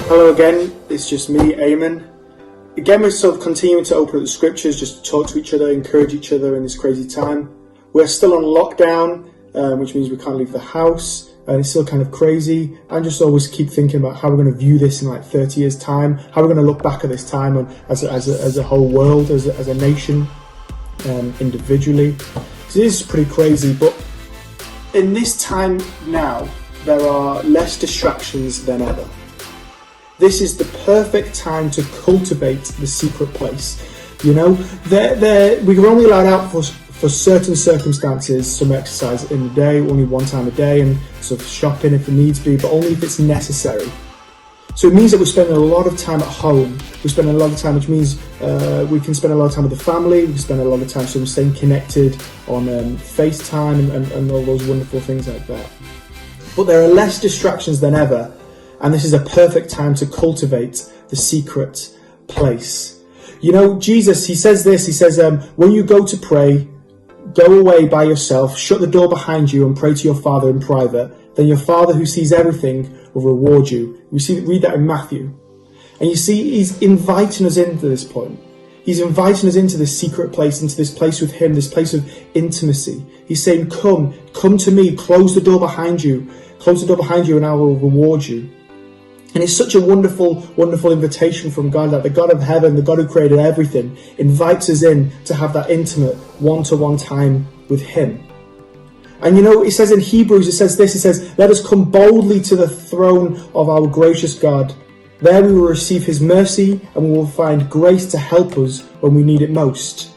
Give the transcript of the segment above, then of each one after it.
Hello again, it's just me, Eamon. Again, we're sort of continuing to open up the scriptures, just to talk to each other, encourage each other in this crazy time. We're still on lockdown, which means we can't leave the house, and it's still kind of crazy. I just always keep thinking about how we're going to view this in like 30 years' time, how we're going to look back at this time as a whole world, as a nation, individually. So it is pretty crazy, but in this time now, there are less distractions than ever. This is the perfect time to cultivate the secret place. You know, we are only allowed out for certain circumstances, some exercise in the day, only one time a day, and sort of shopping if it needs be, but only if it's necessary. So it means that we're spending a lot of time at home. We're spending a lot of time, which means we can spend a lot of time with the family. We can spend a lot of time sort of staying connected on FaceTime and all those wonderful things like that. But there are less distractions than ever. And this is a perfect time to cultivate the secret place. You know, Jesus, he says this, he says, when you go to pray, go away by yourself, shut the door behind you and pray to your Father in private. Then your Father who sees everything will reward you. Read that in Matthew. And you see, he's inviting us into this point. He's inviting us into this secret place, into this place with him, this place of intimacy. He's saying, come to me, close the door behind you and I will reward you. And it's such a wonderful, wonderful invitation from God that the God of heaven, the God who created everything, invites us in to have that intimate one-to-one time with him. And you know, it says in Hebrews, it says, let us come boldly to the throne of our gracious God. There we will receive his mercy and we will find grace to help us when we need it most.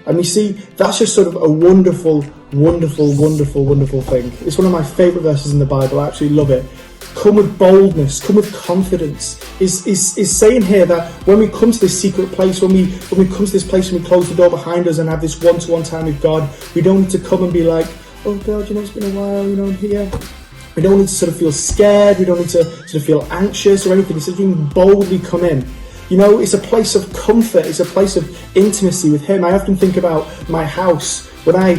And we see, that's just sort of a wonderful, wonderful, wonderful, wonderful thing. It's one of my favourite verses in the Bible. I absolutely love it. Come with boldness, come with confidence. Is saying here that when we come to this secret place, when we come to this place and we close the door behind us and have this one-to-one time with God, we don't need to come and be like, oh God, you know, it's been a while, you know, I'm here. We don't need to sort of feel scared, we don't need to sort of feel anxious or anything. It's just we can boldly come in. You know, it's a place of comfort, it's a place of intimacy with him. I often think about my house. When I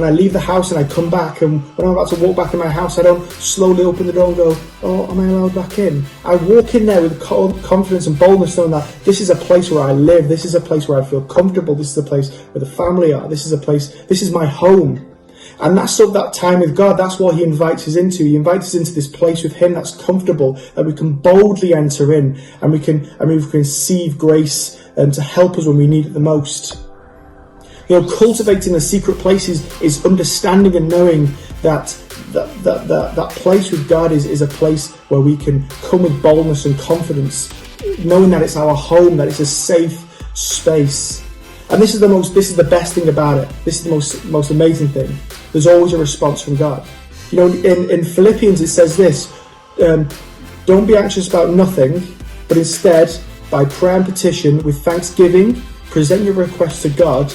leave the house and I come back, and when I'm about to walk back in my house, I don't slowly open the door and go, oh, am I allowed back in? I walk in there with confidence and boldness, knowing that this is a place where I live, this is a place where I feel comfortable, this is a place where the family are, this is my home. And that's sort of that time with God. That's what he invites us into. He invites us into this place with him that's comfortable, that we can boldly enter in, and we can receive grace to help us when we need it the most. You know, cultivating the secret places is understanding and knowing that place with God is a place where we can come with boldness and confidence, knowing that it's our home, that it's a safe space. And this is the best thing about it. This is the most amazing thing. There's always a response from God. You know, in Philippians it says this, don't be anxious about nothing, but instead, by prayer and petition, with thanksgiving, present your requests to God,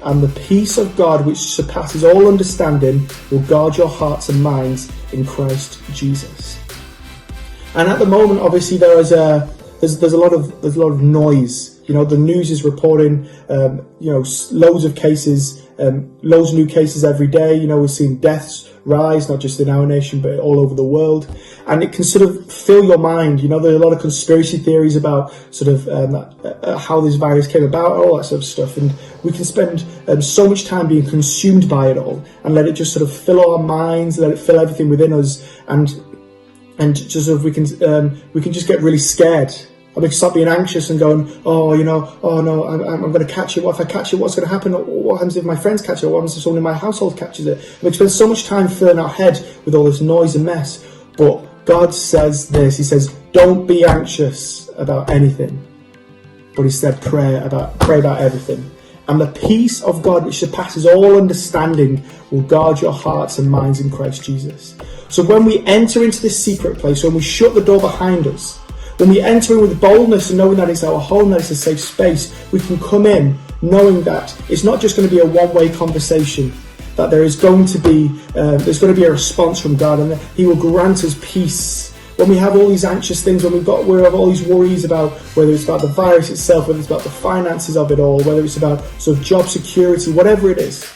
and the peace of God, which surpasses all understanding, will guard your hearts and minds in Christ Jesus. And at the moment, obviously, there's a lot of noise. You know, the news is reporting, loads of cases, loads of new cases every day. You know, we're seeing deaths rise, not just in our nation, but all over the world. And it can sort of fill your mind. You know, there are a lot of conspiracy theories about sort of how this virus came about, all that sort of stuff. And we can spend so much time being consumed by it all and let it just sort of fill our minds, let it fill everything within us. And just sort of we can just get really scared. I mean, stop being anxious and going, oh no, I'm going to catch it. What if I catch it? What's going to happen? What happens if my friends catch it? What happens if someone in my household catches it? And we spend so much time filling our head with all this noise and mess. But God says this, he says, don't be anxious about anything, but instead pray about everything. And the peace of God, which surpasses all understanding, will guard your hearts and minds in Christ Jesus. So when we enter into this secret place, when we shut the door behind us, when we enter in with boldness and knowing that it's our home, that it's a safe space, we can come in knowing that it's not just going to be a one-way conversation, that there is going to be a response from God, and that he will grant us peace. When we have all these anxious things, when we have all these worries about whether it's about the virus itself, whether it's about the finances of it all, whether it's about sort of job security, whatever it is,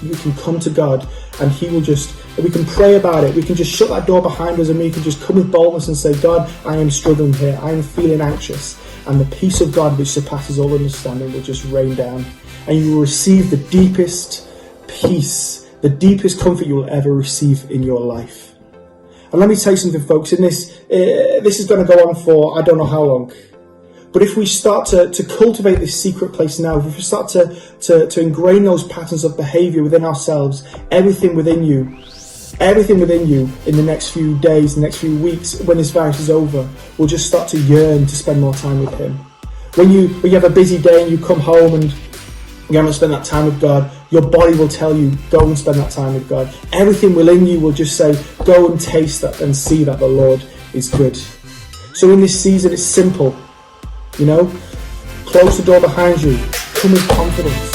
we can come to God, and He will we can pray about it. We can just shut that door behind us, and we can just come with boldness and say, God, I am struggling here. I am feeling anxious. And the peace of God, which surpasses all understanding, will just rain down. And you will receive the deepest peace, the deepest comfort you will ever receive in your life. And let me tell you something, folks. In this is going to go on for I don't know how long. But if we start to cultivate this secret place now, if we start to ingrain those patterns of behavior within ourselves, everything within you in the next few days, the next few weeks, when this virus is over, will just start to yearn to spend more time with Him. When you have a busy day and you come home and you haven't spent that time with God, your body will tell you, go and spend that time with God. Everything within you will just say, go and taste that and see that the Lord is good. So in this season, it's simple. Close the door behind you. Come with confidence.